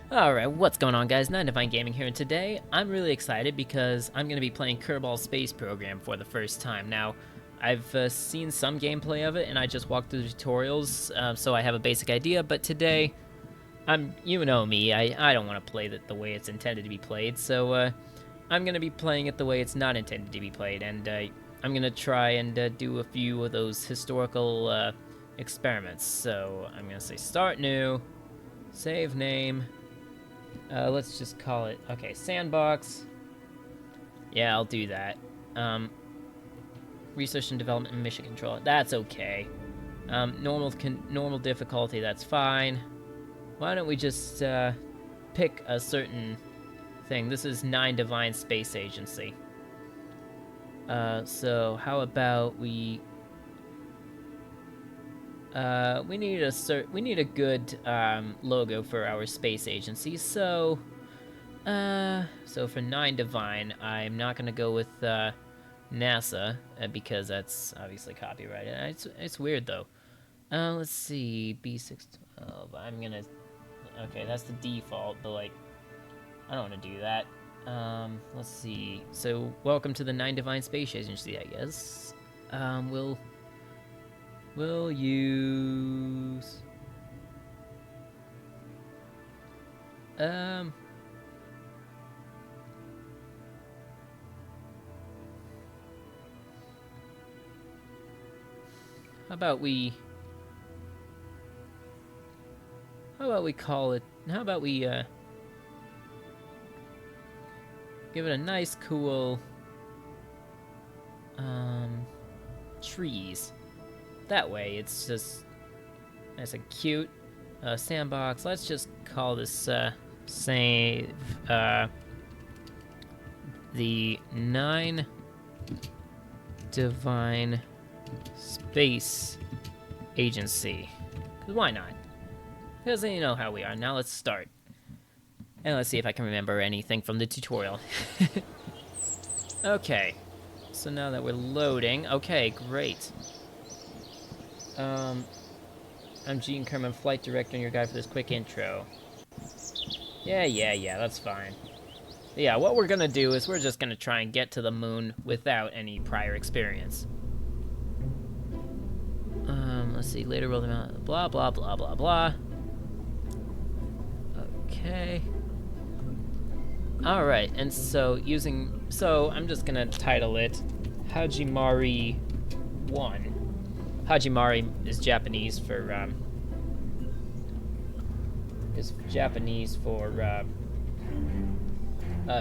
Alright, what's going on guys? Nine Divine Gaming here, and today I'm really excited because I'm going to be playing Kerbal Space Program for the first time. Now, I've seen some gameplay of it, and I just walked through the tutorials, so I have a basic idea, but today, you know me, I don't want to play it the way it's intended to be played, so I'm going to be playing it the way it's not intended to be played, and I'm going to try and do a few of those historical experiments. So I'm going to say start new, save name. Let's just call it, okay, sandbox. Yeah, I'll do that. Research and development and mission control. That's okay. Normal difficulty, that's fine. Why don't we just pick a certain thing? This is 9 Divine Space Agency. So how about we need a good logo for our space agency. So for 9 Divine, I'm not gonna go with NASA because that's obviously copyrighted. It's weird though. Let's see, B612. I'm gonna. Okay, that's the default, but like, I don't want to do that. Let's see. So welcome to the 9 Divine Space Agency, I guess. We'll use... How about we call it... How about we, give it a nice, cool, trees. That way, it's just nice and cute. Sandbox. Let's just call this save the 9 Divine Space Agency. 'Cause why not? Because you know how we are. Now let's start. And let's see if I can remember anything from the tutorial. Okay. So now that we're loading, okay, great. I'm Gene Kerman, flight director, and your guide for this quick intro. Yeah, that's fine. Yeah, what we're gonna do is we're just gonna try and get to the moon without any prior experience. Let's see, later roll them out, blah, blah, blah, blah, blah. Okay. Alright, and so I'm just gonna title it Hajimari 1. Hajimari is Japanese for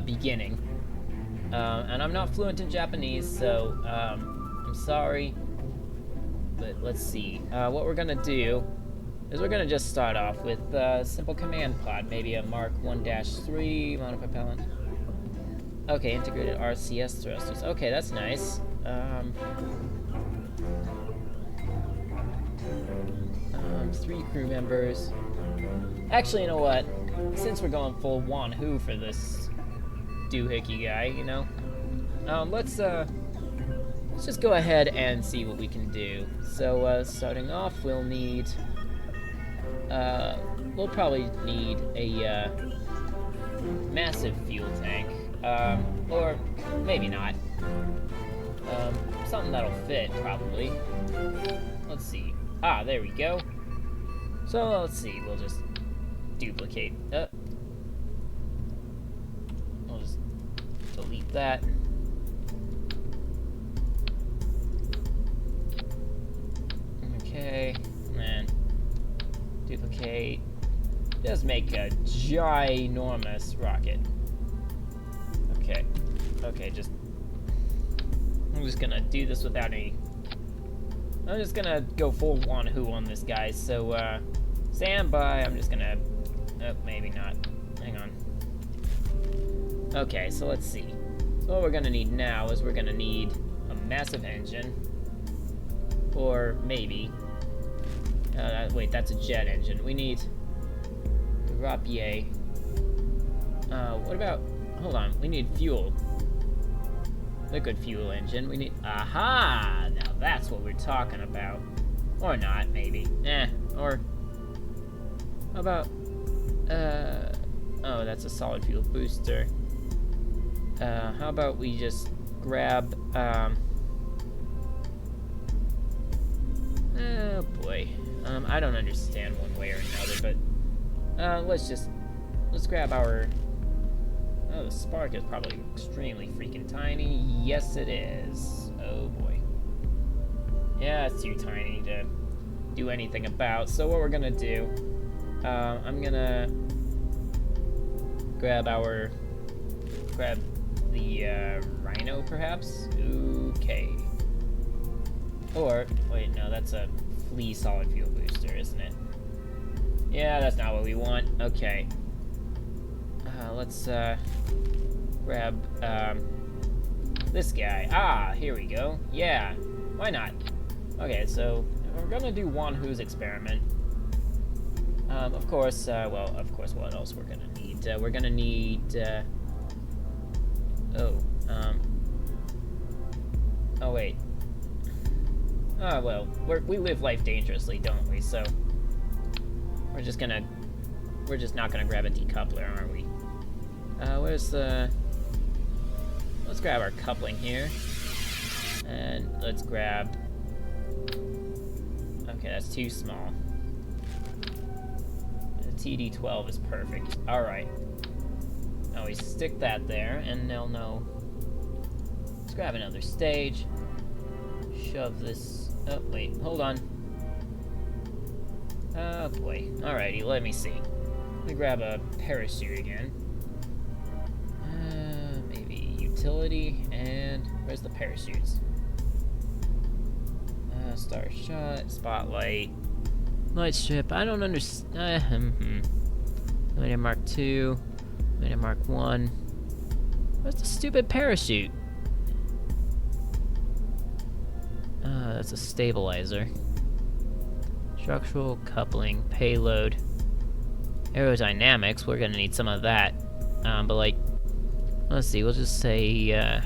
beginning. And I'm not fluent in Japanese, so I'm sorry. But let's see. What we're gonna do is we're gonna just start off with a simple command pod, maybe a Mark 1-3 monopropellant. Okay, integrated RCS thrusters. Okay, that's nice. 3 crew members. Actually, you know what? Since we're going full Wan-Hu for this doohickey guy, you know, let's just go ahead and see what we can do. So, starting off, we'll need, we'll probably need a massive fuel tank, or maybe not. Something that'll fit, probably. Let's see. Ah, there we go. So, let's see, we'll just duplicate. We'll just delete that. Okay, and then duplicate. Just make a ginormous rocket. Okay, I'm just gonna do this without any... I'm just gonna go full Wan-Hu on this guy, so, stand by. I'm just gonna... Oh, maybe not. Hang on. Okay, so let's see. So what we're gonna need now is we're gonna need a massive engine. Or maybe... wait, that's a jet engine. We need... the Rapier. What about... Hold on, we need fuel. Liquid fuel engine. We need... Aha! Now that's what we're talking about. Or not, maybe. Or... How about... that's a solid fuel booster. How about we just grab, oh boy. I don't understand one way or another, but, let's grab our, oh, the spark is probably extremely freaking tiny. Yes, it is. Oh boy. Yeah, it's too tiny to do anything about. So what we're gonna do, I'm gonna grab the rhino, perhaps? Okay. Or, wait, no, that's a flea solid fuel booster, isn't it? Yeah, that's not what we want. Okay. Let's grab this guy. Ah, here we go. Yeah, why not? Okay, so we're gonna do Wan-Hu's experiment. Of course, what else we're gonna need? We're gonna need, oh wait. Oh, well, we live life dangerously, don't we? So, we're just not gonna grab a decoupler, are we? Let's grab our coupling here. And let's grab, okay, that's too small. The TD12 is perfect. Alright. Now we stick that there, and they'll know. Let's grab another stage. Shove this, oh, wait, hold on. Oh boy. Alrighty, let me see. Let me grab a parachute again. Maybe utility, and where's the parachutes? Star shot, spotlight, light strip. I don't understand. Medium Mark 2, Medium Mark 1. What's the stupid parachute? That's a stabilizer. Structural coupling, payload, aerodynamics. We're gonna need some of that. But like, let's see. We'll just say.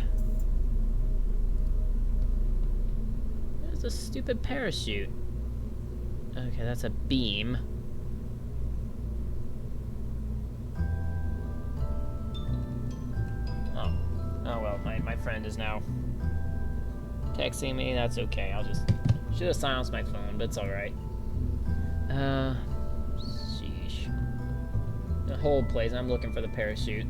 It's a stupid parachute. Okay, that's a beam. Oh well, my friend is now texting me. That's okay. Should have silenced my phone, but it's alright. Sheesh. The hold, please. I'm looking for the parachute.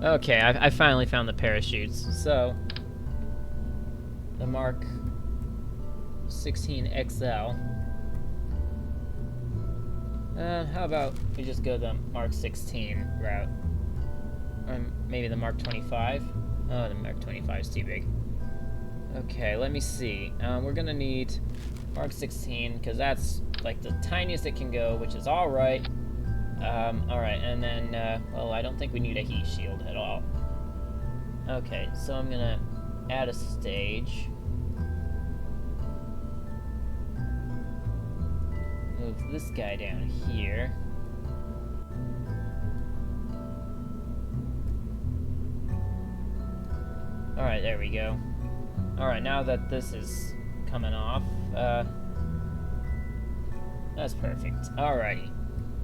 Okay, I finally found the parachutes. So, the Mark 16 XL. How about we just go the Mark 16 route? Or maybe the Mark 25? Oh, the Mark 25 is too big. Okay, let me see. We're gonna need Mark 16, because that's like the tiniest it can go, which is alright. Alright, and then, well, I don't think we need a heat shield at all. Okay, so I'm gonna add a stage. Move this guy down here. Alright, there we go. Alright, now that this is coming off, that's perfect. Alrighty.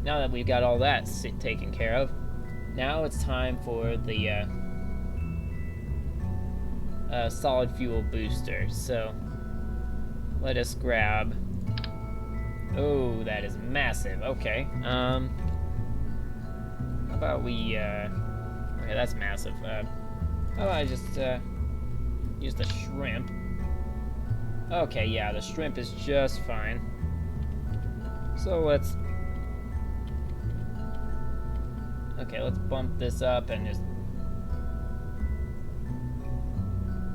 Now that we've got all that taken care of, now it's time for the solid fuel booster. So let us grab. Oh, that is massive. Okay. How about we? Okay, that's massive. How about I just use the shrimp? Okay, yeah, the shrimp is just fine. So let's Okay, let's bump this up and just...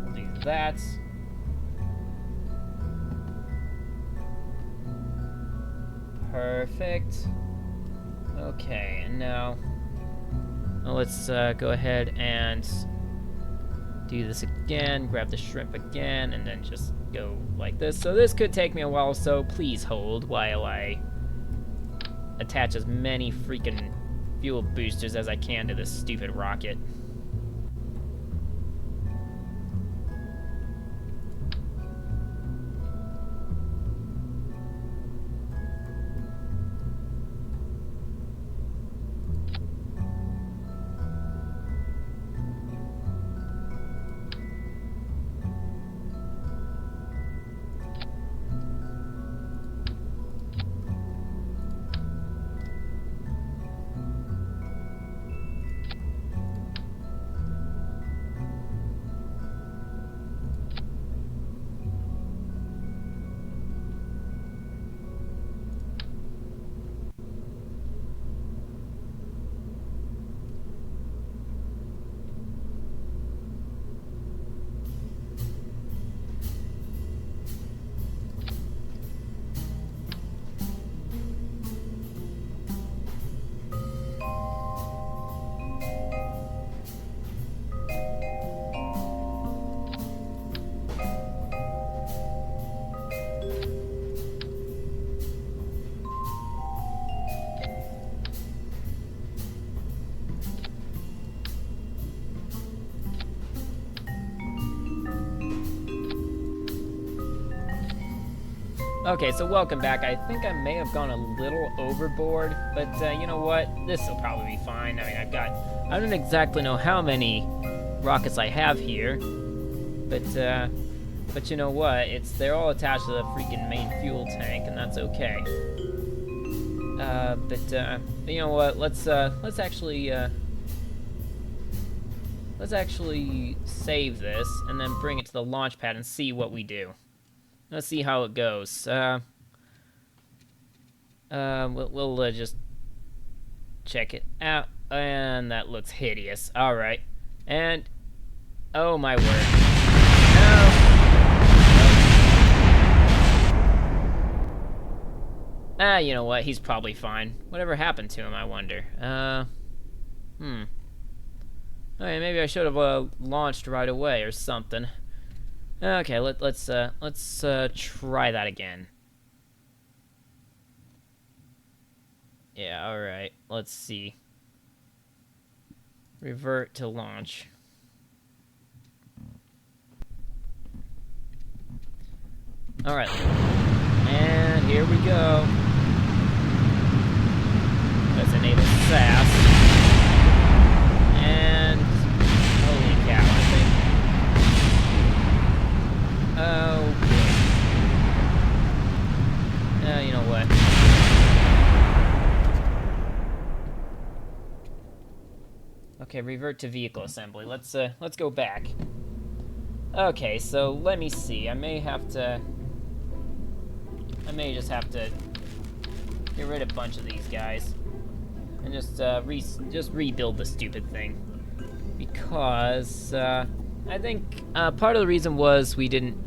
we'll do that. Perfect. Okay, and now... well, let's go ahead and do this again, grab the shrimp again, and then just go like this. So this could take me a while, so please hold while I attach as many freaking fuel boosters as I can to this stupid rocket. Okay, so welcome back. I think I may have gone a little overboard, but you know what? This will probably be fine. I mean, I don't exactly know how many rockets I have here, but you know what? They're all attached to the freaking main fuel tank, and that's okay. But you know what? Let's actually save this and then bring it to the launch pad and see what we do. Let's see how it goes. We'll just check it out, and that looks hideous. All right, and oh my word! No. You know what? He's probably fine. Whatever happened to him, I wonder. Okay, maybe I should have launched right away or something. Okay, let's try that again. Yeah, all right. Let's see. Revert to launch. All right. And here we go. Let's enable SAS. And holy cow, I think. Oh, you know what? Okay, revert to vehicle assembly. Let's go back. Okay, so let me see. I may just have to get rid of a bunch of these guys and just rebuild the stupid thing, because I think part of the reason was we didn't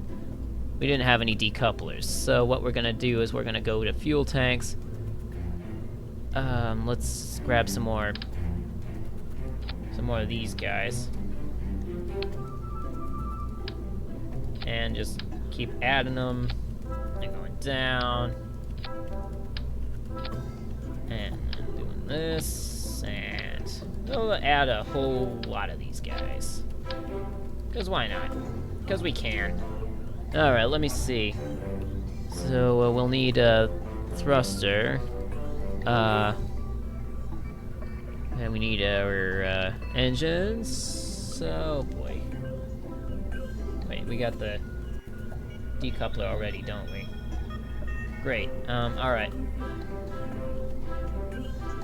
have any decouplers. So what we're gonna do is we're gonna go to fuel tanks. Let's grab some more of these guys and just keep adding them and going down and doing this, and we'll add a whole lot of these guys, because why not? Because we can. Alright, let me see. So we'll need a thruster. And we need our engines. Oh boy. Wait, we got the decoupler already, don't we? Great. Alright.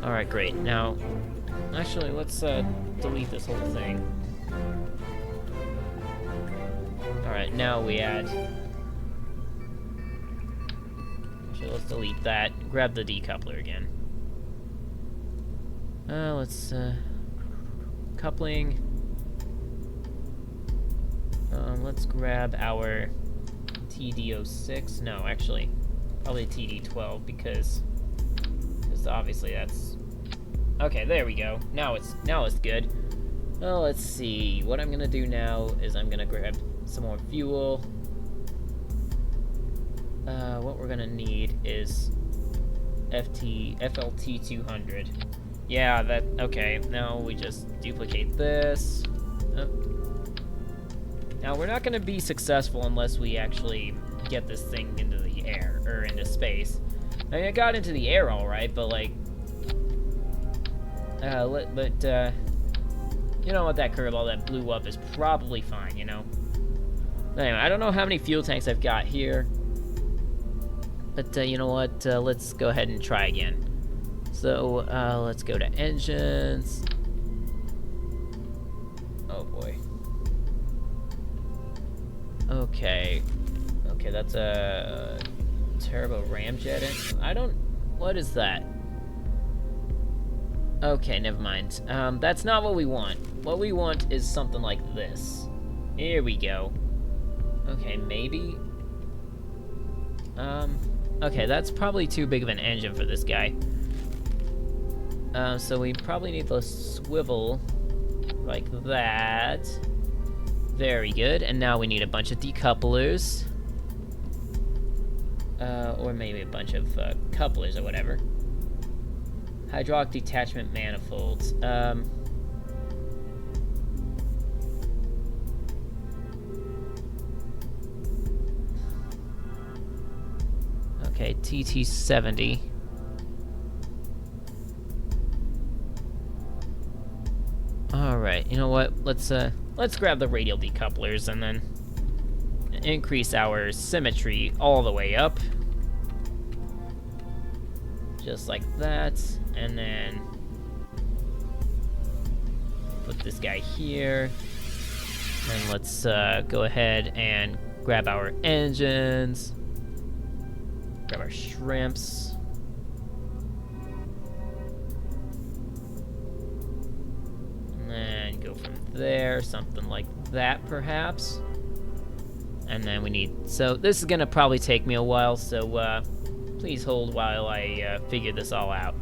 Alright, great. Now, actually, let's delete this whole thing. Alright, now we add... actually, let's delete that. Grab the decoupler again. Let's, coupling. Let's grab our TD06. No, actually, probably TD12 because obviously that's... Okay, there we go. Now it's good. Well, let's see. What I'm gonna do now is I'm gonna grab some more fuel. What we're gonna need is FLT 200. Yeah, that... Okay, now we just duplicate this. Now, we're not gonna be successful unless we actually get this thing into the air, or into space. I mean, it got into the air alright, but like... you know what, that Kerbal that blew up is probably fine, you know? Anyway, I don't know how many fuel tanks I've got here. But, you know what, let's go ahead and try again. So, let's go to engines. Oh boy. Okay. Okay, that's a turbo ramjet. I don't... What is that? Okay, never mind. That's not what we want. What we want is something like this. Here we go. Okay, maybe... Okay, that's probably too big of an engine for this guy. So we probably need the swivel like that. Very good. And now we need a bunch of decouplers. Or maybe a bunch of couplers or whatever. Hydraulic detachment manifolds. Okay, TT70. Alright, you know what? Let's grab the radial decouplers and then increase our symmetry all the way up. Just like that. And then put this guy here. And let's go ahead and grab our engines. Grab our shrimps. And then go from there, something like that perhaps. And then we need... So this is gonna probably take me a while, so please hold while I figure this all out.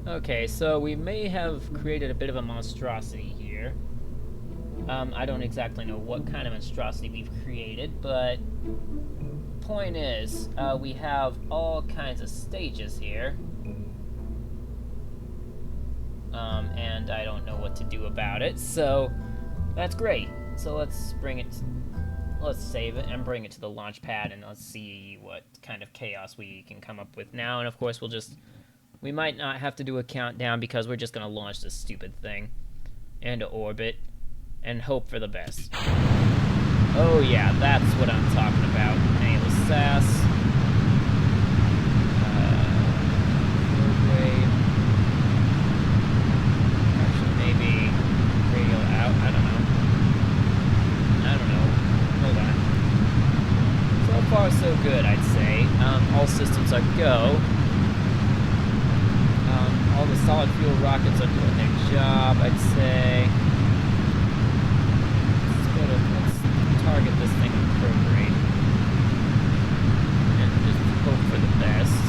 Okay, so we may have created a bit of a monstrosity here. I don't exactly know what kind of monstrosity we've created, but point is, we have all kinds of stages here. And I don't know what to do about it, so that's great. So let's bring it, let's save it and bring it to the launch pad, and let's see what kind of chaos we can come up with now. And of course, we might not have to do a countdown because we're just gonna launch this stupid thing into orbit. and hope for the best. Oh yeah, that's what I'm talking about. Nail Sass. Actually, maybe radio out. I don't know. Hold on. So far, so good, I'd say. All systems are go. All the solid fuel rockets are doing their job, I'd say. Let's target this thing appropriate. And just hope for the best,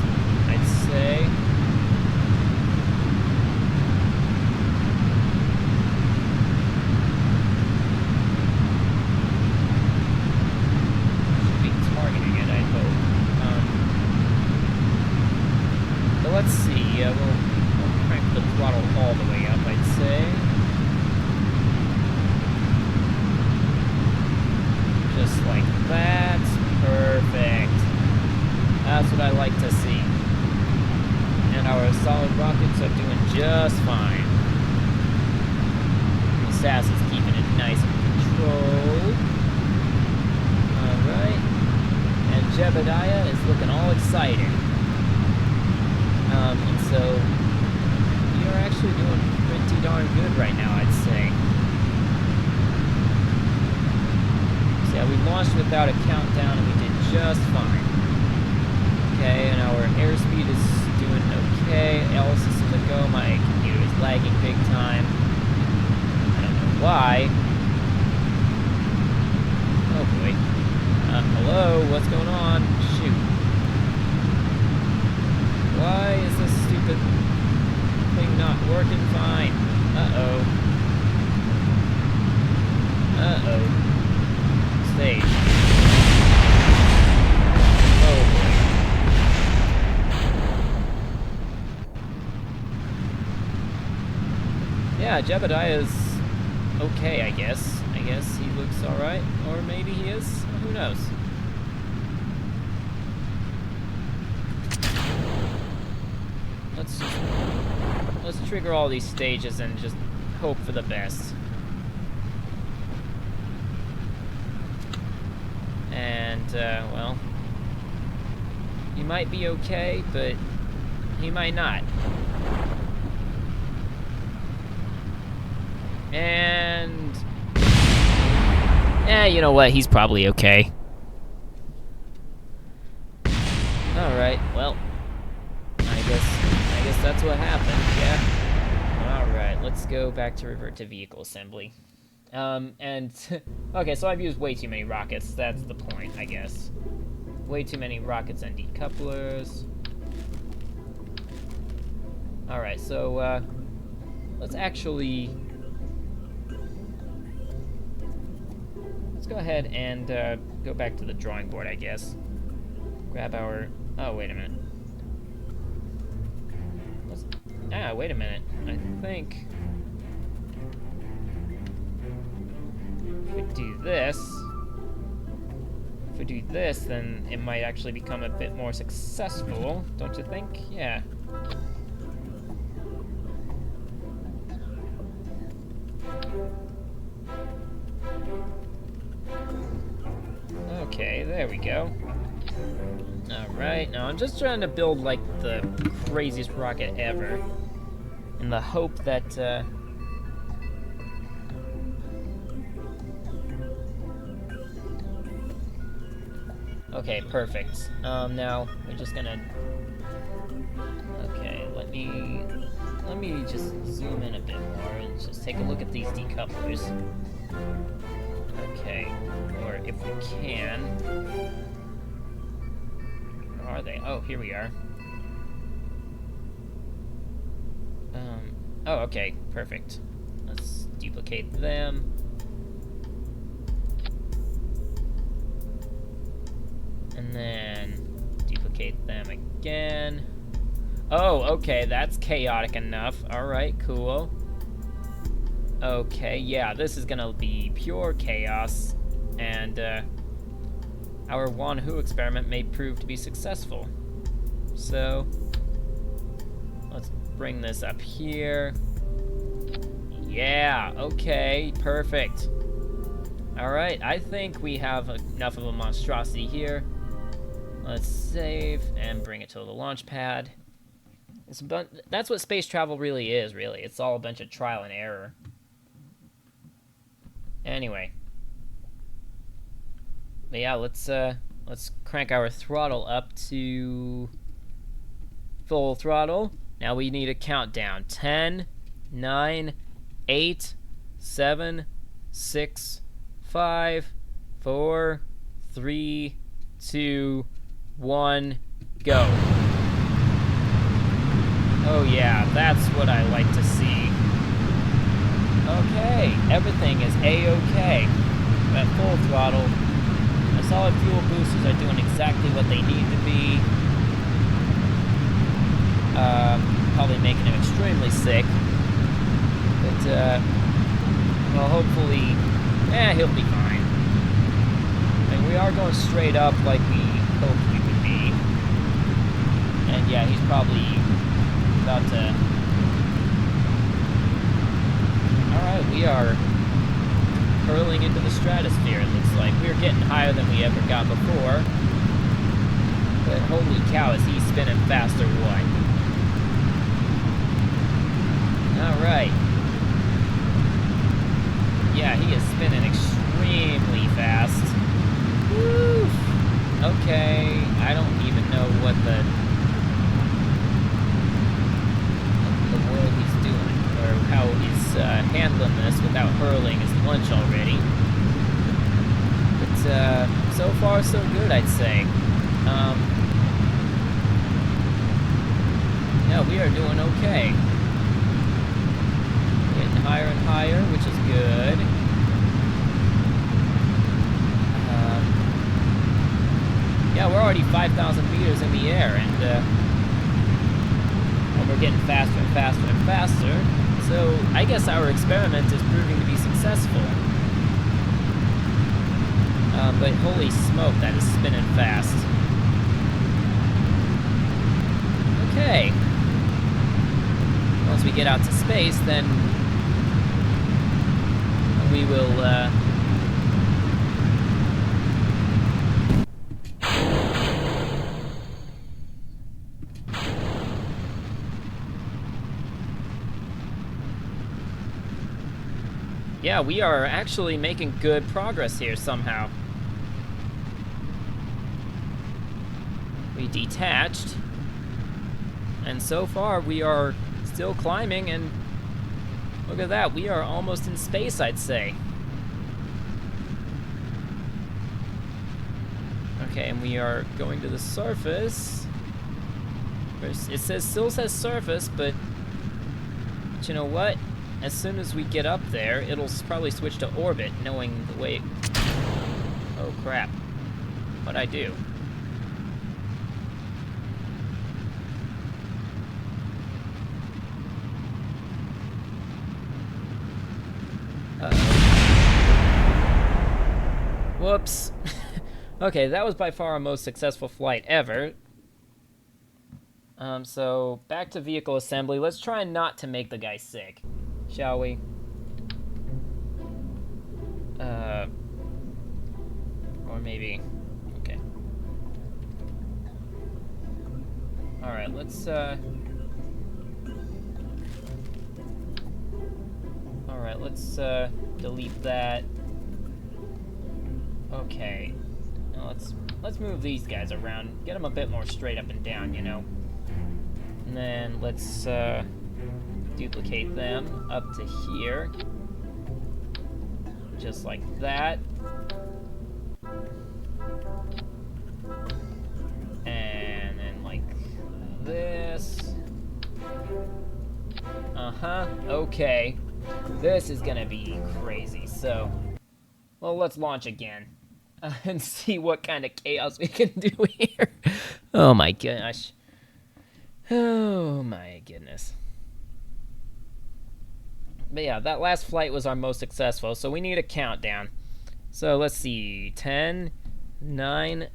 I'd say. Should be targeting it, I hope. But let's see, we'll crank the throttle all the way up, I'd say. Just like that. Perfect. That's what I like to see. And our solid rockets are doing just fine. The SAS is keeping it nice and controlled. Alright. And Jebediah is looking all excited. And so you're actually doing pretty darn good right now, I'd say. So yeah, we launched without a countdown and we did just fine. Okay, and our airspeed is doing okay. All systems are go. My computer is lagging big time. I don't know why. Oh boy. Hello, what's going on? Shoot. Why is this stupid thing not working fine? Uh-oh. Uh-oh. Stage. Oh boy. Yeah, Jebediah is okay, I guess. I guess he looks alright. Or maybe he is. Who knows? Let's trigger all these stages and just hope for the best. And, well, he might be okay, but he might not. And, you know what? He's probably okay. Alright, well, I guess that's what happened, yeah. Alright, let's go back to revert to vehicle assembly. Okay, so I've used way too many rockets, that's the point, I guess. Way too many rockets and decouplers. Alright, so, let's actually... Let's go ahead and, go back to the drawing board, I guess. Grab our... Oh, wait a minute. Wait a minute. I think... If we do this, then it might actually become a bit more successful, don't you think? Yeah. Okay, there we go. Alright, now I'm just trying to build, like, the craziest rocket ever. In the hope that, Okay, perfect. Now, we're just gonna... Okay, let me just zoom in a bit more and just take a look at these decouplers. Okay, or if we can... Where are they? Oh, here we are. Oh, okay, perfect. Let's duplicate them. And then duplicate them again. Oh, okay, that's chaotic enough. Alright, cool. Okay, yeah, this is gonna be pure chaos. And, our Wan-Hu experiment may prove to be successful. So, let's bring this up here. Yeah, okay, perfect. Alright, I think we have enough of a monstrosity here. Let's save and bring it to the launch pad. That's what space travel really is, really. It's all a bunch of trial and error. Anyway. But yeah, let's crank our throttle up to full throttle. Now we need a countdown. 10, 9, 8, 7, 6, 5, 4, 3, 2, 1, go. Oh yeah, that's what I like to see. Okay, everything is A-okay. At full throttle. The solid fuel boosters are doing exactly what they need to be. Probably making him extremely sick. But, well, hopefully, he'll be fine. And we are going straight up like we hoped we would be. And yeah, he's probably about to... Alright, we are hurling into the stratosphere, it looks like. We're getting higher than we ever got before. But holy cow, is he spinning fast or what? Alright. Yeah, he is spinning extremely fast. Woo! Okay, I don't even know what the world he's doing, or how he's handling this without hurling his lunch already. But so far so good, I'd say. Yeah, we are doing okay. Getting higher and higher, which is good. Yeah, we're already 5,000 meters in the air, and we're getting faster and faster and faster. So I guess our experiment is proving to be successful. But holy smoke, that is spinning fast. Okay. Once we get out to space, then we will, yeah, we are actually making good progress here somehow. We detached, and so far we are still climbing, and look at that, we are almost in space, I'd say. Okay, and we are going to the surface. It still says surface, but you know what? As soon as we get up there, it'll probably switch to orbit, knowing the way... Oh crap. What'd I do? Whoops. Okay, that was by far our most successful flight ever. So, back to vehicle assembly. Let's try not to make the guy sick, shall we? Or maybe... Okay. Alright, let's, Alright, let's, delete that. Okay. Now let's move these guys around. Get them a bit more straight up and down, you know? And then let's, duplicate them up to here. Just like that. And then like this. Uh-huh, okay. This is gonna be crazy, so... Well, let's launch again. And see what kind of chaos we can do here. Oh my gosh. Oh my goodness. But yeah, that last flight was our most successful, so we need a countdown. So let's see. 10, 9,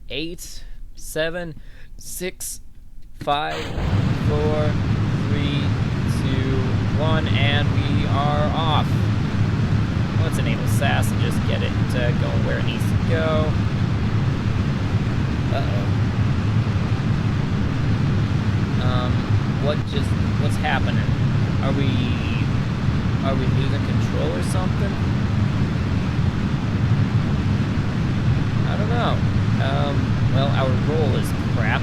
8, 7, 6, 5, 4, 3, 2, 1, and we are off. Let's enable SAS and just get it going where it needs to go. Uh-oh. What's happening? Are we losing control or something? I don't know. Well, our roll is crap.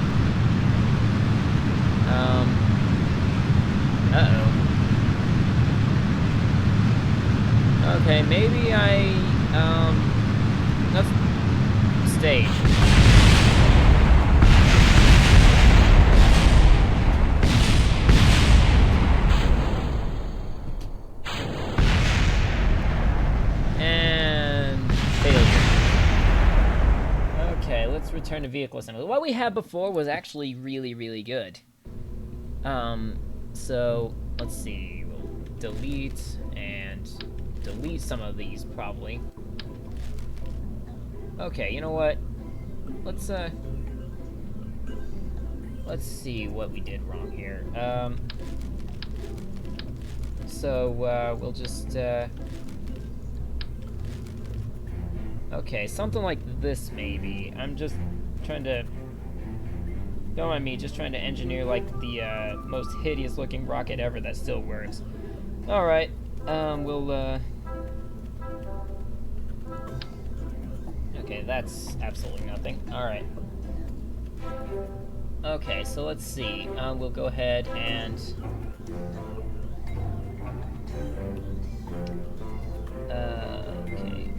Uh-oh. Okay, maybe let's stage. And failure. Okay, let's return to vehicle assembly. What we had before was actually really, really good. So let's see. We'll delete and delete some of these probably. Okay, you know what? Let's see what we did wrong here. We'll just okay, something like this maybe. I'm just trying to, don't mind me, just trying to engineer like the most hideous looking rocket ever that still works. Alright, okay, that's absolutely nothing. Alright. Okay, so let's see. We'll go ahead and okay.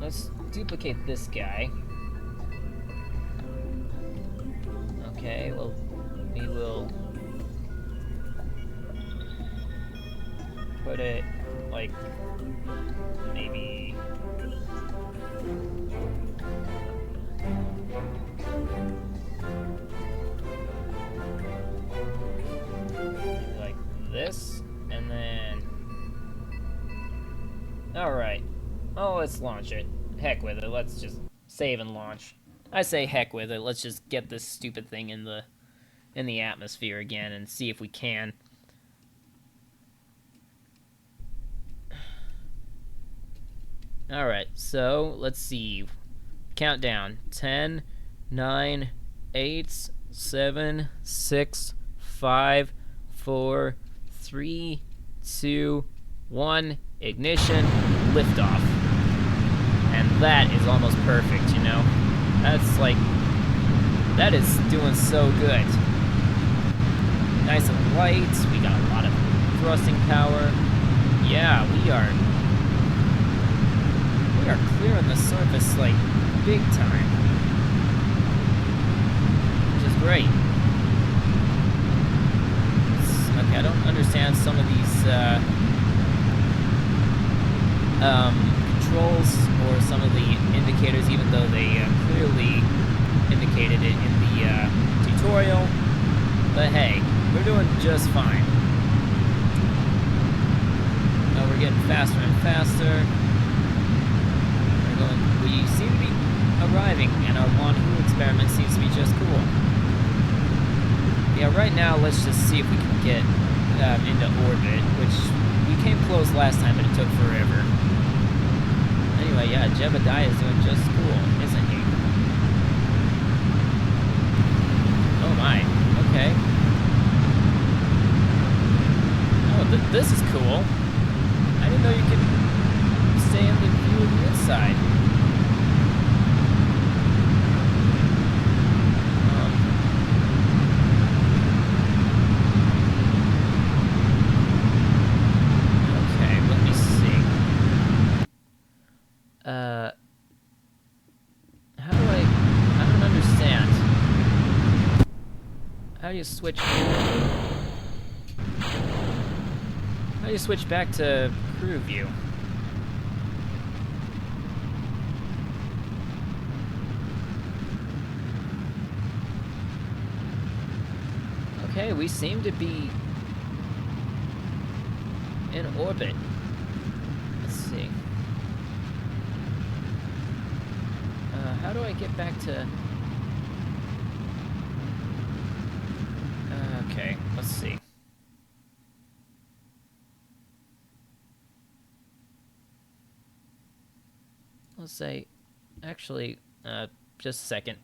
Let's duplicate this guy. Okay, well, we will put it like maybe like this, and then alright. Oh, let's launch it. Heck with it. Let's just save and launch. I say heck with it. Let's just get this stupid thing in the atmosphere again and see if we can. Alright, so let's see. Countdown. 10, 9, 8, 7, 6, 5, 4, 3, 2, 1. Ignition. Liftoff. And that is almost perfect, you know? That's like, that is doing so good. Nice and light. We got a lot of thrusting power. Yeah, we are clearing the surface like big time, which is great. Okay, I don't understand some of these controls or some of the indicators, even though they clearly indicated it in the tutorial. But hey, we're doing just fine. We're getting faster and faster. We seem to be arriving, and our Wan-Hu experiment seems to be just cool. Yeah, right now, let's just see if we can get into orbit, which we came close last time, but it took forever. Anyway, yeah, Jebediah is doing just cool, isn't he? Oh my, okay. Oh, this is cool. I didn't know you could stay in the view of the inside. How do you switch back to crew view? Okay, we seem to be in orbit. Let's see. How do I get back to... Okay, let's see. Let's say, actually, just a second.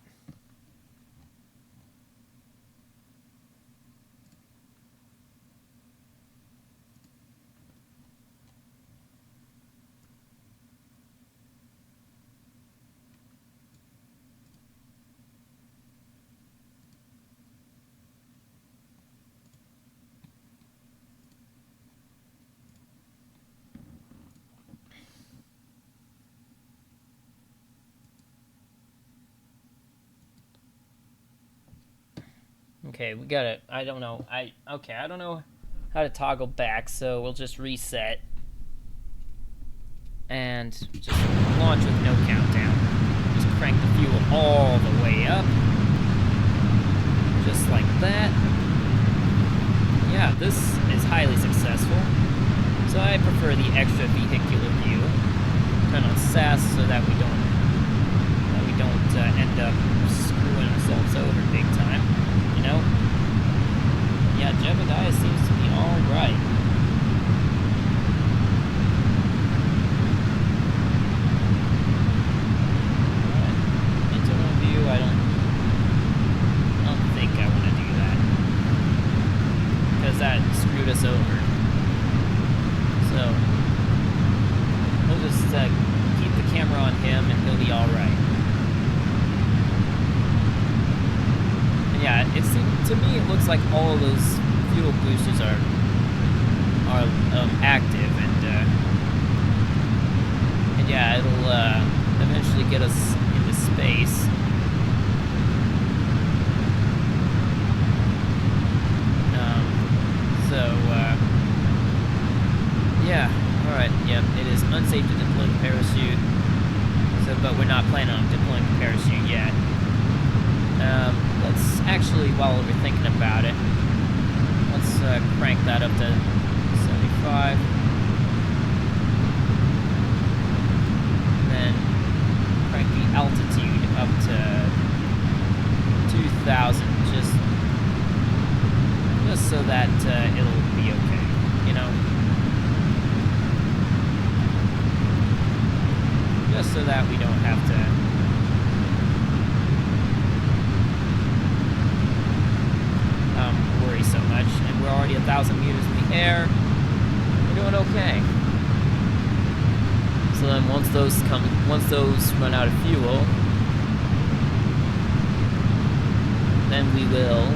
Okay, we got it. I don't know. I don't know how to toggle back, so we'll just reset and just launch with no countdown. Just crank the fuel all the way up, just like that. Yeah, this is highly successful. So I prefer the extra vehicular view. Turn on SAS so that we don't end up screwing ourselves over big time. You know? Yeah, Jebediah seems to be alright. Alright. Internal view, I don't think I want to do that. Because that screwed us over. So, we'll just keep the camera on him and he'll be alright. Yeah, to me it looks like all of those fuel boosters are active, and yeah, it'll eventually get us into space. Yeah, all right, yep, it is unsafe to deploy the parachute. So, but we're not planning on deploying the parachute yet. Let's actually, while we're thinking about it, let's crank that up to 75. And then crank the altitude up to 2,000, just so that it'll be okay, you know? Just so that we don't have to worry so much, and we're already 1,000 meters in the air. We're doing okay. So then once those run out of fuel, then we will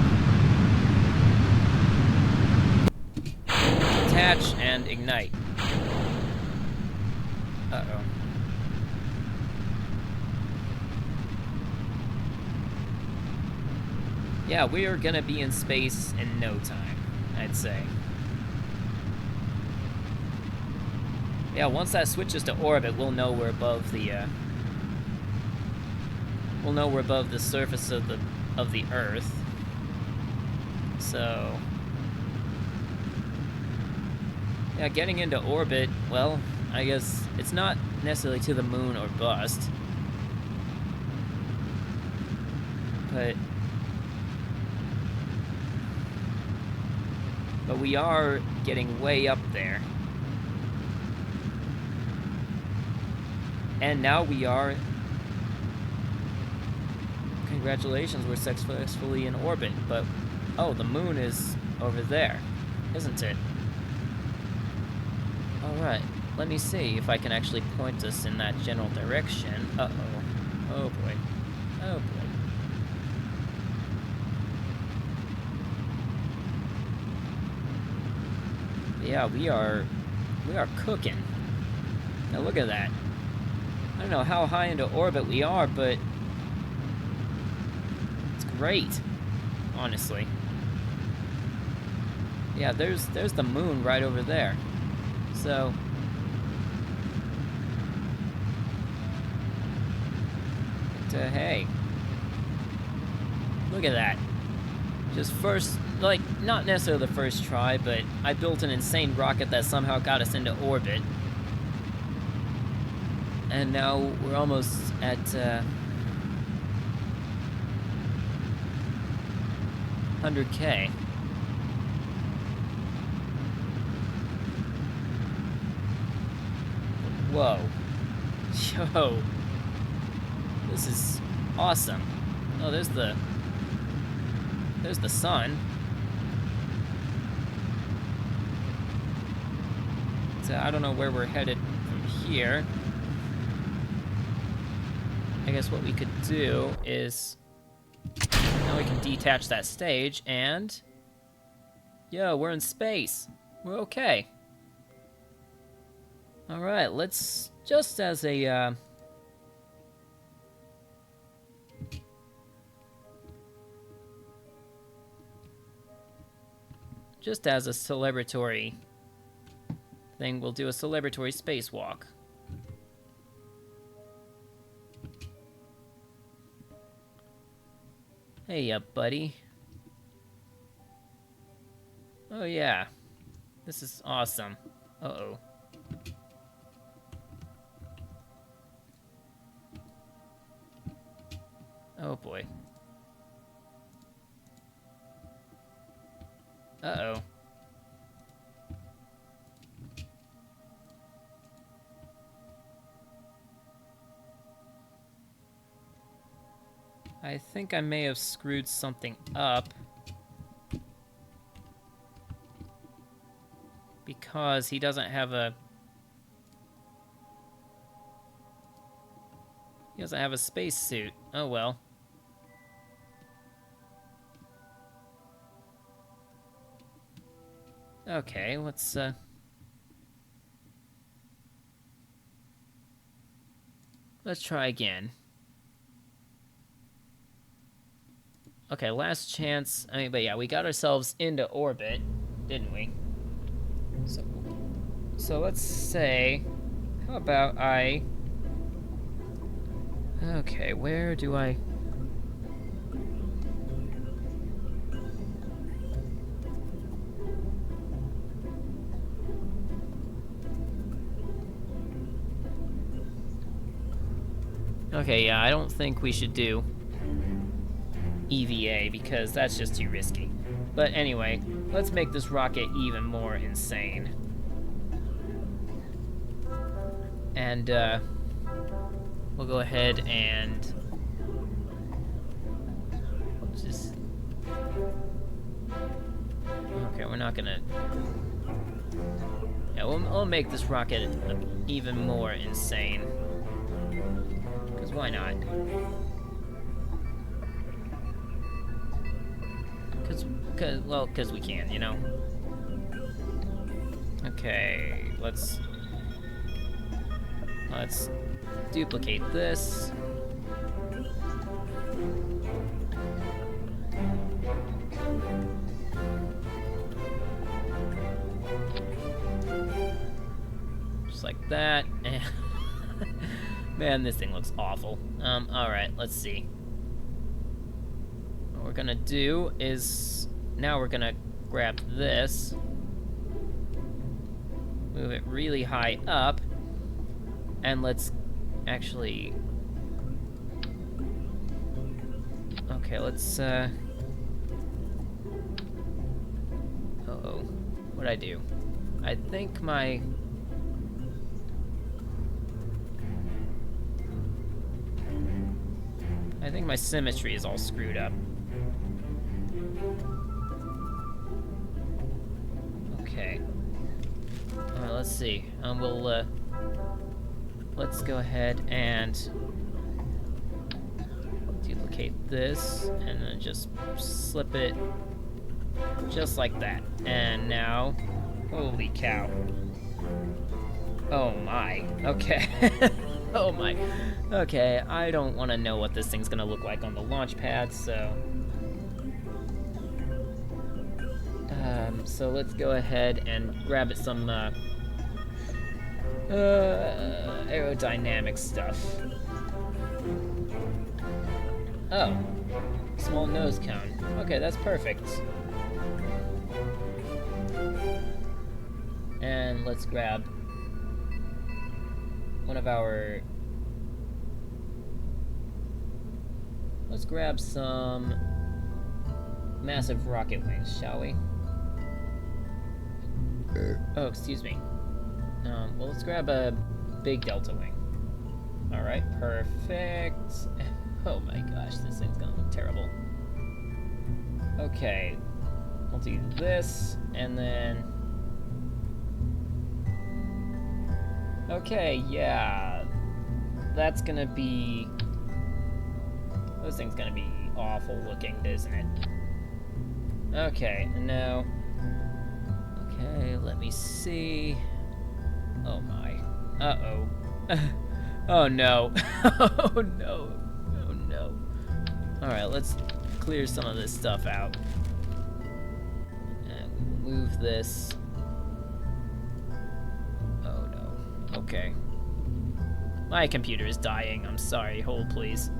detach and ignite. Uh-oh. Yeah, we are gonna be in space in no time, I'd say. Yeah, once that switches to orbit, we'll know we're above the surface of the Earth. So, yeah, getting into orbit, well, I guess it's not necessarily to the moon or bust, but we are getting way up there. And now we are... Congratulations, we're successfully in orbit, but... Oh, the moon is over there, isn't it? Alright, let me see if I can actually point us in that general direction. Uh-oh. Oh boy. Oh boy. Yeah, we are cooking. Now look at that. I don't know how high into orbit we are, but it's great, honestly. Yeah, there's the moon right over there. So but, hey, look at that. Just first, like, not necessarily the first try, but I built an insane rocket that somehow got us into orbit. And now we're almost at 100K. Whoa. Yo. This is awesome. Oh, there's the sun. So I don't know where we're headed from here. I guess what we could do is now we can detach that stage and yo, we're in space. We're okay. All right, let's just as a celebratory thing, we'll do a celebratory spacewalk. Hey up, buddy. Oh yeah, this is awesome. Uh-oh. Oh boy. Uh-oh. I think I may have screwed something up. Because he doesn't have a... He doesn't have a spacesuit. Oh well. Okay, let's try again. Okay, last chance. I mean, but yeah, we got ourselves into orbit, didn't we? So let's say, how about I... Okay, where do I... Okay, yeah, I don't think we should do EVA because that's just too risky. But anyway, let's make this rocket even more insane. And we'll go ahead and just... Okay, we're not gonna... Yeah, we'll make this rocket even more insane. Because why not? Because we can, you know? Okay, let's duplicate this. Just like that. Man, this thing looks awful. Alright, let's see. What we're gonna do is... Now we're gonna grab this. Move it really high up. And let's actually... Okay, let's, Uh-oh. What'd I do? I think my... symmetry is all screwed up. Okay. Alright, let's see. Let's go ahead and duplicate this, and then just slip it just like that. And now, holy cow. Oh my. Okay. Oh my. Okay, I don't want to know what this thing's gonna look like on the launch pad, so... So let's go ahead and grab it some, aerodynamic stuff. Oh. Small nose cone. Okay, that's perfect. And let's grab one of our... Let's grab some massive rocket wings, shall we? Oh, excuse me. Well, let's grab a big delta wing. Alright, perfect. Oh my gosh, this thing's gonna look terrible. Okay, I'll do this, and then... Okay, yeah. That's gonna be... This thing's gonna be awful looking, isn't it? Okay, and now... Okay, let me see... Oh my. Uh-oh. Oh no. Oh no. Oh no. Alright, let's clear some of this stuff out. And move this. Oh no. Okay. My computer is dying. I'm sorry. Hold, please.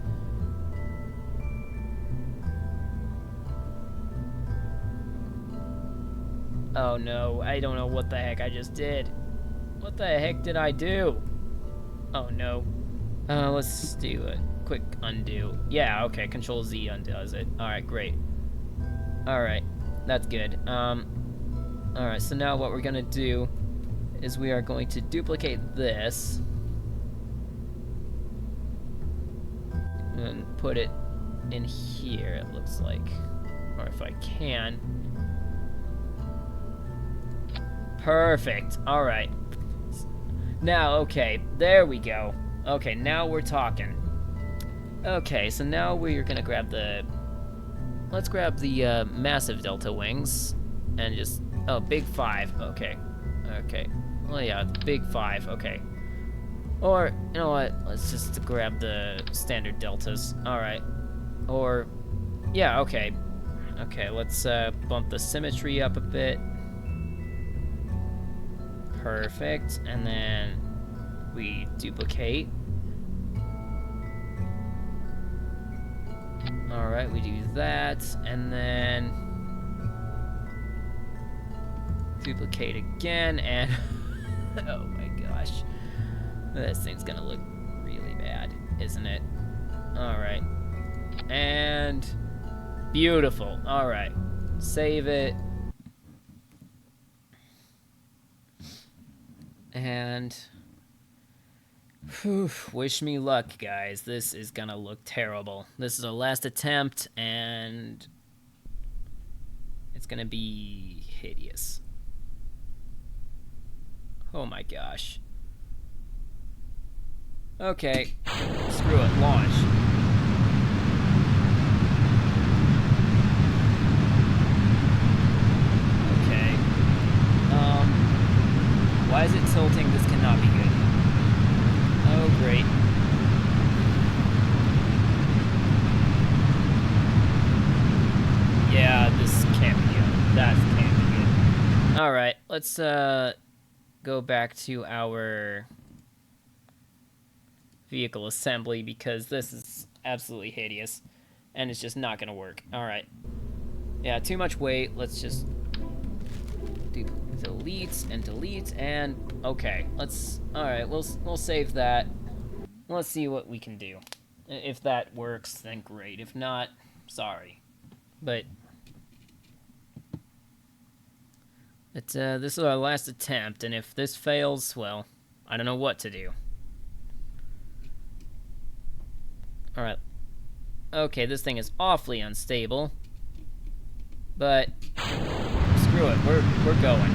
Oh no. I don't know what the heck I just did. What the heck did I do? Oh no. Let's do a quick undo. Yeah, okay, Control Z undoes it. Alright, great. Alright, that's good. Alright, so now what we're gonna do is we are going to duplicate this and put it in here, it looks like. Or if I can. Perfect. Alright. Now, okay, there we go. Okay, now we're talking. Okay, so now we're gonna grab the... Let's grab the massive delta wings and just... Oh, big 5, okay. Okay. Well, yeah, the big 5, okay. Or, you know what, let's just grab the standard deltas. Alright. Or, yeah, okay. Okay, let's bump the symmetry up a bit. Perfect, and then we duplicate. Alright, we do that, and then duplicate again, and oh my gosh. This thing's gonna look really bad, isn't it? Alright. And beautiful. Alright. Save it. And whew, wish me luck, guys. This is gonna look terrible. This is our last attempt, and it's gonna be hideous. Oh my gosh. Okay, screw it, launch. Okay. Why is it tilting? This cannot be good. Oh, great. Yeah, this can't be good. That can't be good. Alright, let's go back to our vehicle assembly because this is absolutely hideous and it's just not gonna work. Alright. Yeah, too much weight. Let's just do delete and okay. Alright, we'll save that. Let's see what we can do. If that works, then great. If not, sorry. But this is our last attempt, and if this fails, well, I don't know what to do. Alright. Okay, this thing is awfully unstable. But screw it, we're going.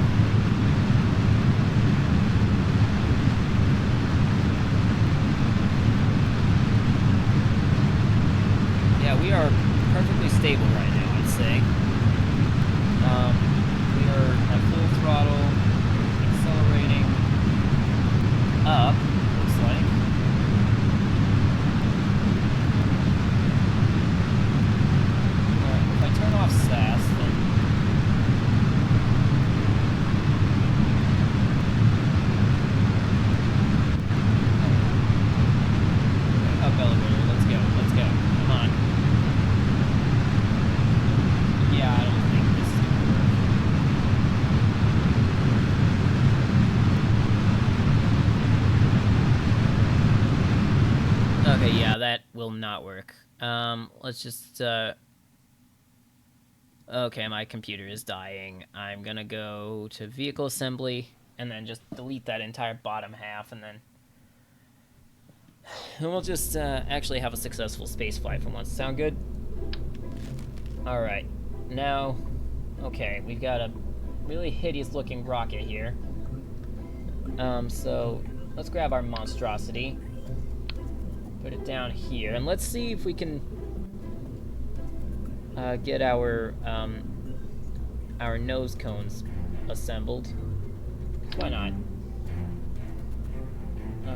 Yeah, we are perfectly stable right now, I'd say. We are at full throttle, accelerating up, looks like. Alright, if I turn off SAS, then... Up elevator, let's go, come on. Yeah, I don't think this is gonna work. Okay, yeah, that will not work. Let's just, okay, my computer is dying. I'm gonna go to vehicle assembly, and then just delete that entire bottom half, and then... we'll just actually have a successful space flight for once. Sound good? Alright. Now, okay, we've got a really hideous looking rocket here. So let's grab our monstrosity. Put it down here, and let's see if we can get our nose cones assembled. Why not?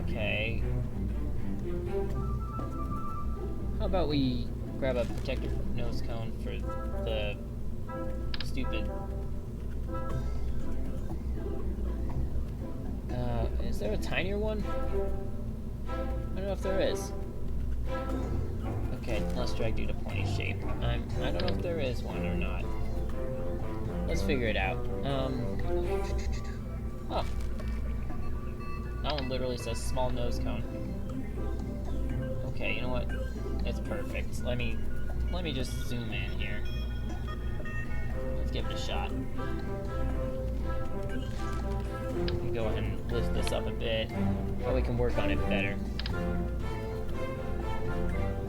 Okay. How about we grab a protective nose cone for the stupid... is there a tinier one? I don't know if there is. Okay, let's drag you to pointy shape. I don't know if there is one or not. Let's figure it out. Oh. That one literally says small nose cone. Okay, you know what? It's perfect. Let me just zoom in here. Let's give it a shot. Let me go ahead and lift this up a bit, so we can work on it better.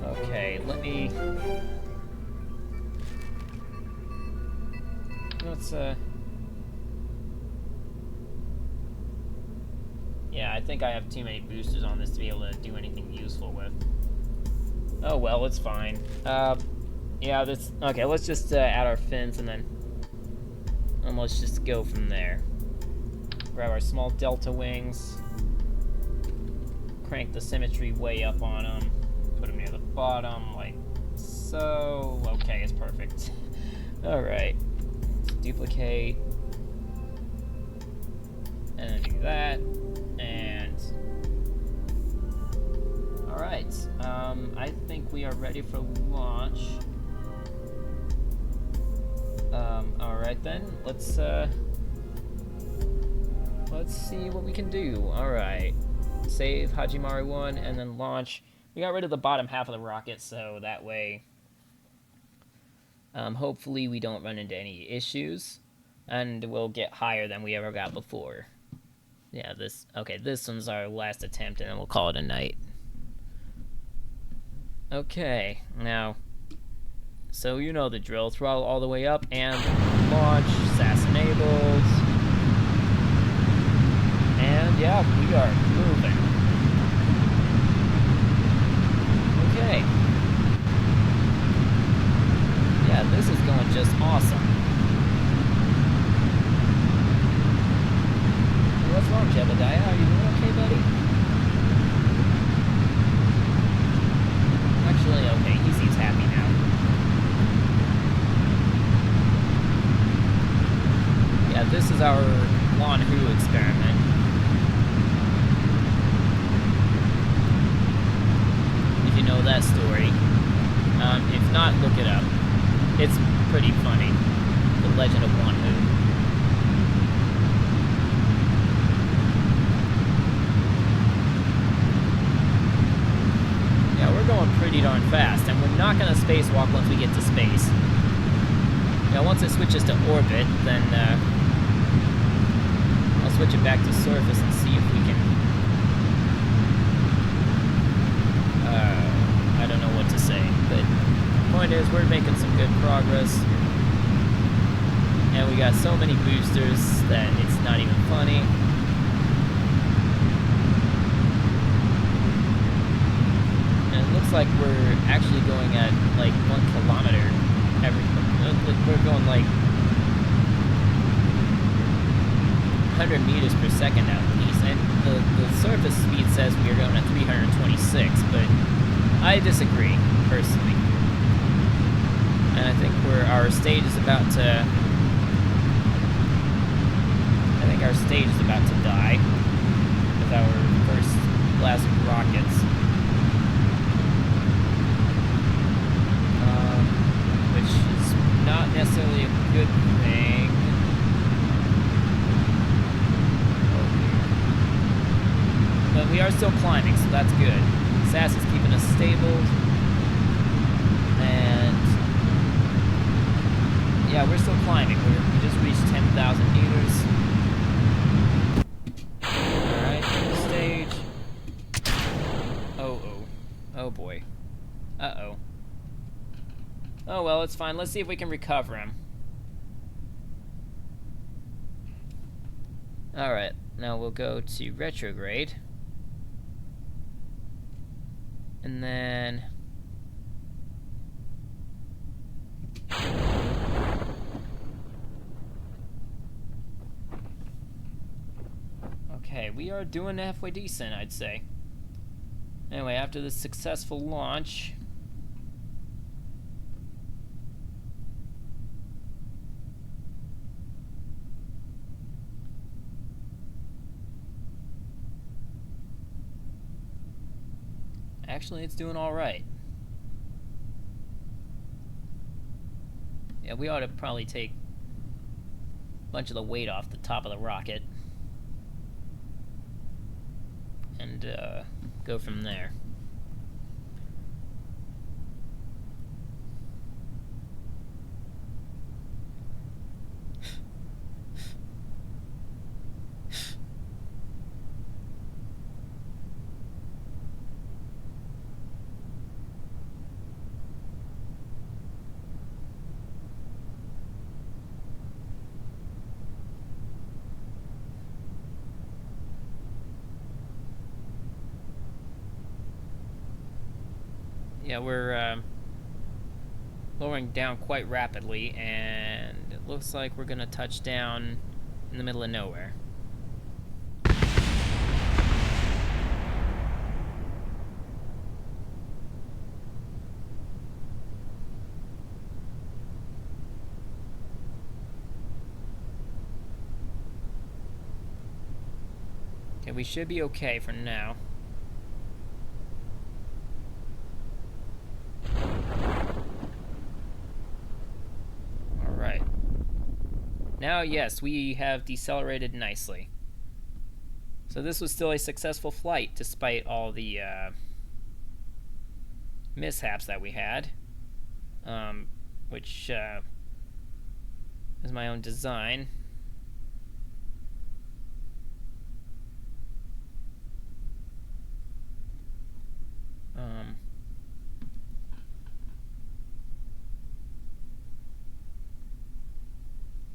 Okay, let's yeah, I think I have too many boosters on this to be able to do anything useful with. Oh well, it's fine. Yeah, okay, let's just add our fins and let's just go from there. Grab our small delta wings. Crank the symmetry way up on them. Put them near the bottom, like so. Okay, it's perfect. Alright. Let's duplicate. And then do that. And... Alright. I think we are ready for launch. Alright then. Let's see what we can do. Alright. Save Hajimaru 1 and then launch. We got rid of the bottom half of the rocket, so that way hopefully we don't run into any issues, and we'll get higher than we ever got before. Yeah, this one's our last attempt, and then we'll call it a night. Okay, now, so you know the drill. Throttle all the way up and launch. SAS enabled. And yeah, we are moving. Okay. Yeah, this is going just awesome. What's wrong, Jebediah? Are you doing okay, buddy? Actually, okay, he seems happy now. Yeah, this is our Wan-Hu experiment. If you know that story. If not, look it up. It's pretty funny. The Legend of Wan-Hu. Yeah, we're going pretty darn fast, and we're not going to spacewalk once we get to space. Now, once it switches to orbit, then I'll switch it back to surface and see if we can... I don't know what to say, but the point is we're making some good progress. And we got so many boosters that it's not even funny. And it looks like we're actually going at like 1 kilometer we're going like 100 meters per second at least, and the surface speed says we are going at 326, but I disagree, personally. And I think our stage is about to die with our first blast of rockets. Which is not necessarily a good thing. But we are still climbing, so that's good. SAS is keeping us stable. And yeah, we're still climbing. We just reached 10,000 meters. Alright, stage. Oh. Oh boy. Uh-oh. Oh well, it's fine. Let's see if we can recover him. Alright, now we'll go to retrograde. And then... Okay, we are doing halfway decent, I'd say. Anyway, after this successful launch... Actually, it's doing alright. Yeah, we ought to probably take a bunch of the weight off the top of the rocket. And go from there. Yeah, we're lowering down quite rapidly, and it looks like we're gonna touch down in the middle of nowhere. Okay, we should be okay for now. Now, yes, we have decelerated nicely. So this was still a successful flight, despite all the mishaps that we had. Which is my own design.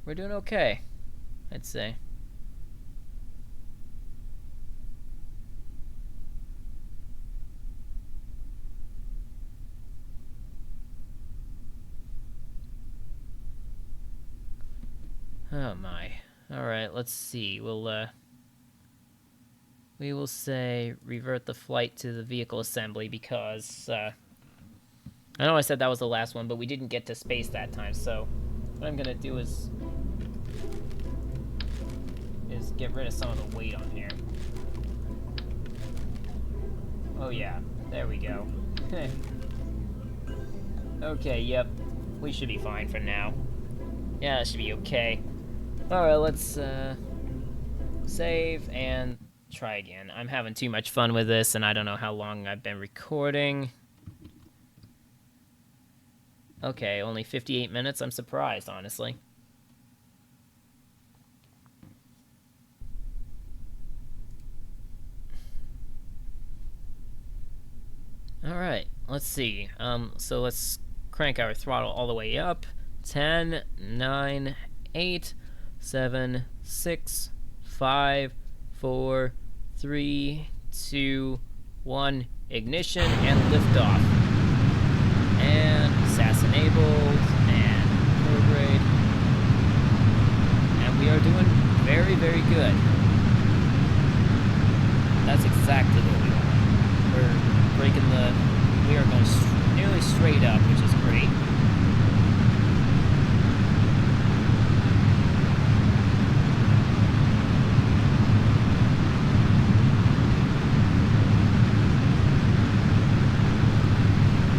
We're doing okay, I'd say. Oh my. Alright, let's see. We will say revert the flight to the vehicle assembly because I know I said that was the last one, but we didn't get to space that time, so what I'm gonna do is get rid of some of the weight on here. Oh yeah, there we go. Okay, yep. We should be fine for now. Yeah, that should be okay. Alright, let's save and try again. I'm having too much fun with this, and I don't know how long I've been recording. Okay, only 58 minutes. I'm surprised, honestly. Alright, let's see. So let's crank our throttle all the way up. 10, 9, 8, 7, 6, 5, 4, 3, 2, 1. Ignition and liftoff. And SAS enabled, and prograde. And we are doing very, very good. That's exactly what we want. We're breaking we are going nearly straight up, which is great.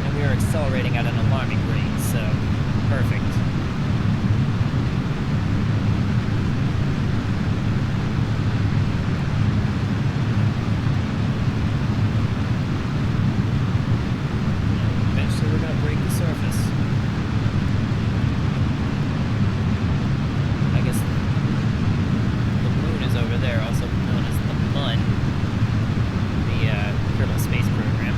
And we are accelerating at an alarming rate, so perfect. Kerbal Space Program.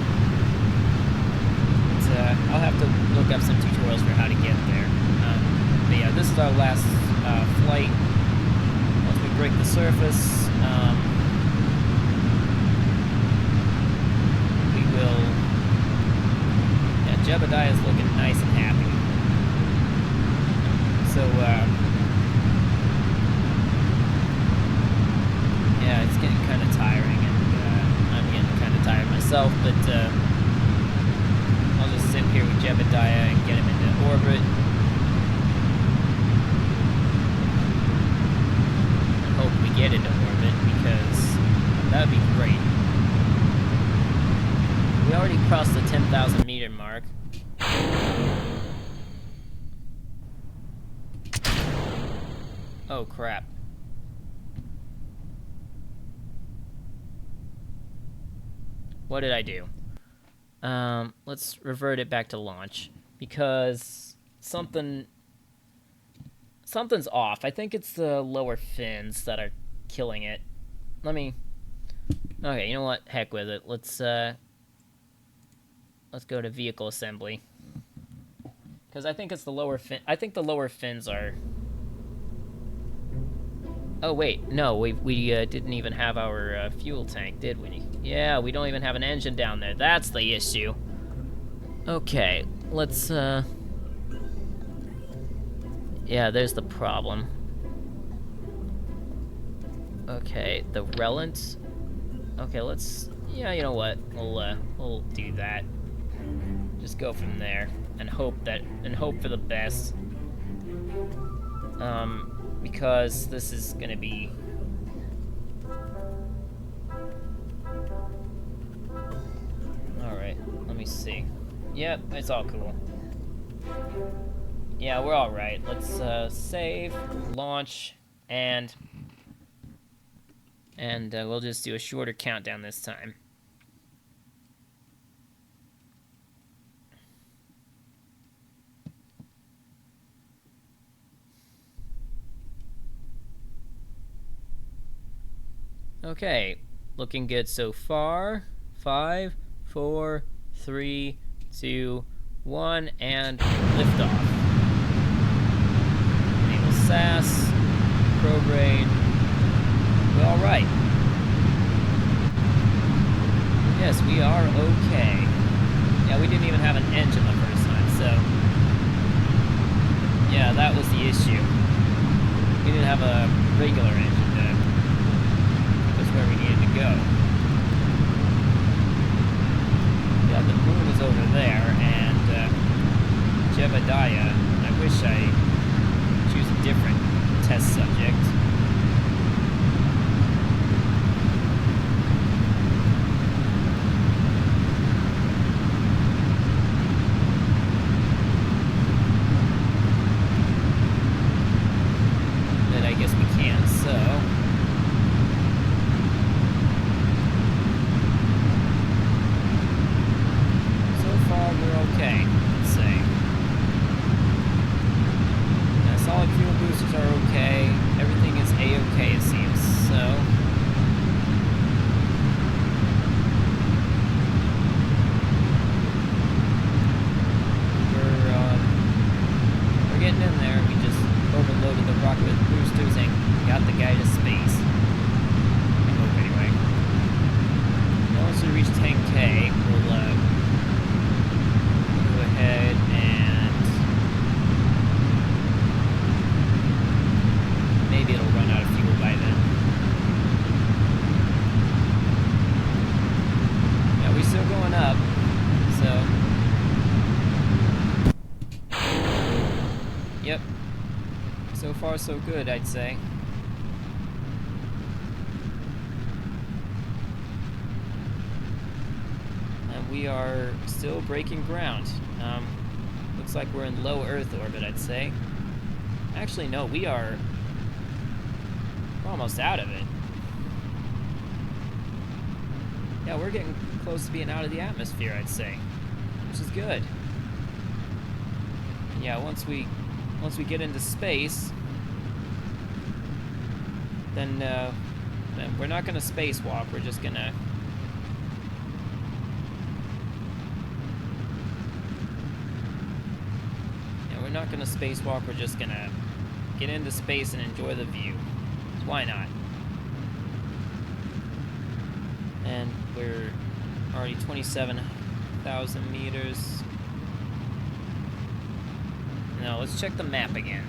break the surface. We will... Yeah, Jebediah is looking nice and happy. So, yeah, it's getting kind of tiring, and I'm getting kind of tired myself, but I'll just sit here with Jebediah and get him into orbit. And hope we get into orbit, because that would be great. We already crossed the 10,000 meter mark. Oh, crap. What did I do? Let's revert it back to launch, because something's off. I think it's the lower fins that are killing it. Okay, you know what? Heck with it. Let's go to vehicle assembly. Because I think it's the lower fin. I think the lower fins are... Oh, wait. No, we didn't even have our fuel tank, did we? Yeah, we don't even have an engine down there. That's the issue. Okay, let's, Yeah, there's the problem. Okay, the relent. Okay, let's... Yeah, you know what? We'll do that. Just go from there and hope for the best. Because this is gonna be... Alright, let me see. Yep, it's all cool. Yeah, we're alright. Let's save, launch, and we'll just do a shorter countdown this time. Okay, looking good so far. 5, 4, 3, 2, 1, and liftoff. Enable SAS, prograde. We're all right. Yes, we are okay. Yeah, we didn't even have an engine the first time, so... Yeah, that was the issue. We didn't have a regular engine where we needed to go. Yeah, the moon is over there, and Jebediah, I wish I choose a different test subject. But I guess we can't, so... Okay, let's see. Yeah, solid fuel boosters are okay. Everything is A-okay, it seems, so... We're getting in there. We just overloaded the rocket with boosters and got the guy to space. I hope, anyway. Now, once we reach 10K, we'll, ahead and maybe it'll run out of fuel by then. Yeah, we're still going up, so yep. So far so good, I'd say. And we are still breaking ground. Looks like we're in low Earth orbit, I'd say. Actually, no, we're almost out of it. Yeah, we're getting close to being out of the atmosphere, I'd say, which is good. Yeah, once we get into space, then we're not gonna spacewalk. We're just gonna... We're not gonna spacewalk, we're just gonna get into space and enjoy the view. Why not? And we're already 27,000 meters. Now, let's check the map again.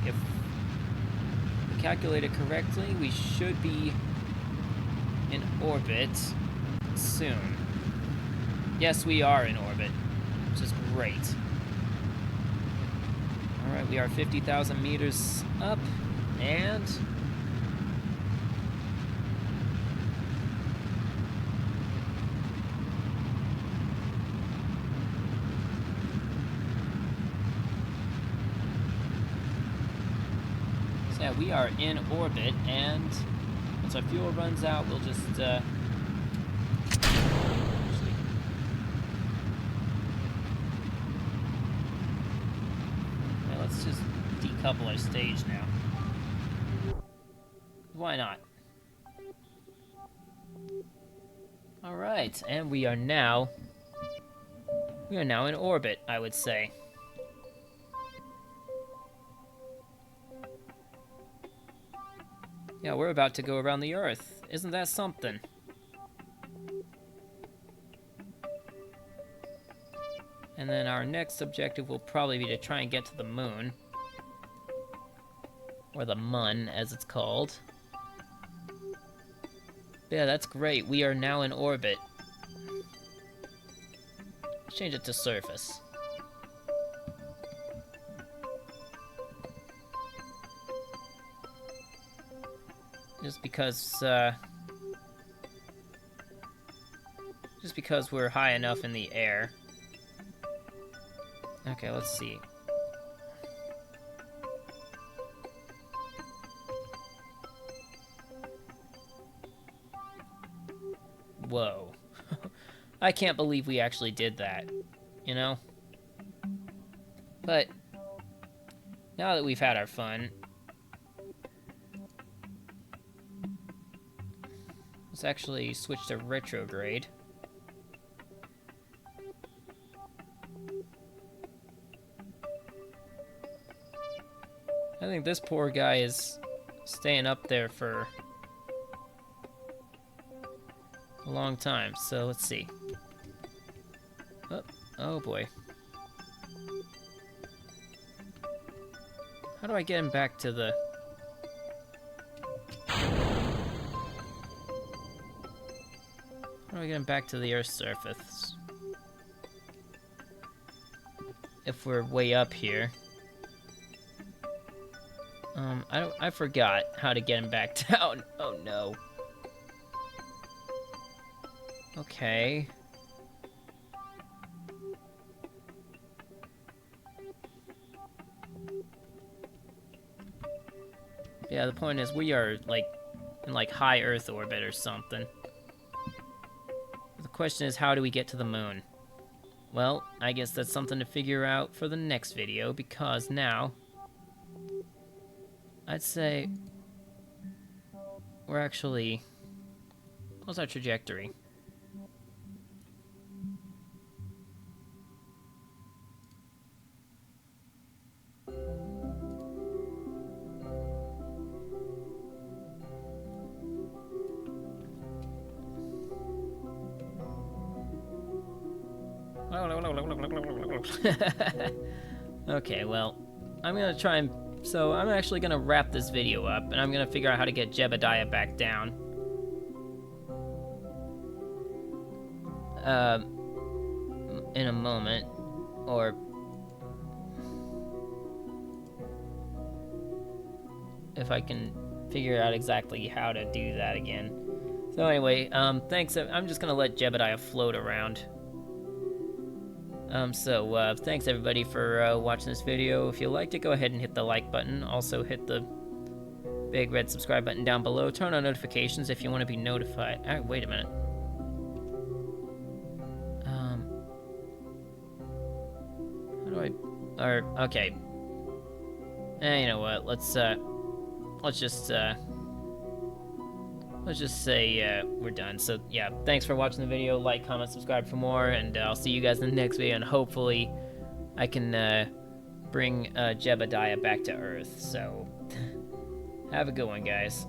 If we calculate it correctly, we should be in orbit soon. Yes, we are in orbit, which is great. Alright, we are 50,000 meters up, and... so yeah, we are in orbit, and once our fuel runs out, we'll just, let's just decouple our stage now. Why not? Alright, and we are now in orbit, I would say. Yeah, we're about to go around the Earth. Isn't that something? And then our next objective will probably be to try and get to the moon. Or the Mun, as it's called. Yeah, that's great. We are now in orbit. Let's change it to surface. Just because we're high enough in the air. Okay, let's see. Whoa. I can't believe we actually did that, you know? But now that we've had our fun, let's actually switch to retrograde. I think this poor guy is staying up there for a long time, so let's see. Oh boy. How do I get him back to the... How do I get him back to the Earth's surface? If we're way up here. I forgot how to get him back down. Oh no. Okay. Yeah, the point is we are like in like high Earth orbit or something. The question is, how do we get to the moon? Well, I guess that's something to figure out for the next video, because now I'd say we're actually... What's our trajectory? Okay, well, I'm gonna try and... So, I'm actually gonna wrap this video up, and I'm gonna figure out how to get Jebediah back down. In a moment, or... if I can figure out exactly how to do that again. So anyway, thanks. I'm just gonna let Jebediah float around. Thanks everybody for watching this video. If you liked it, go ahead and hit the like button. Also hit the big red subscribe button down below. Turn on notifications if you want to be notified. Alright, wait a minute. How do I... okay. You know what? Let's just say we're done. So yeah, thanks for watching the video. Like, comment, subscribe for more, and I'll see you guys in the next video. And hopefully, I can bring Jebediah back to Earth. So have a good one, guys.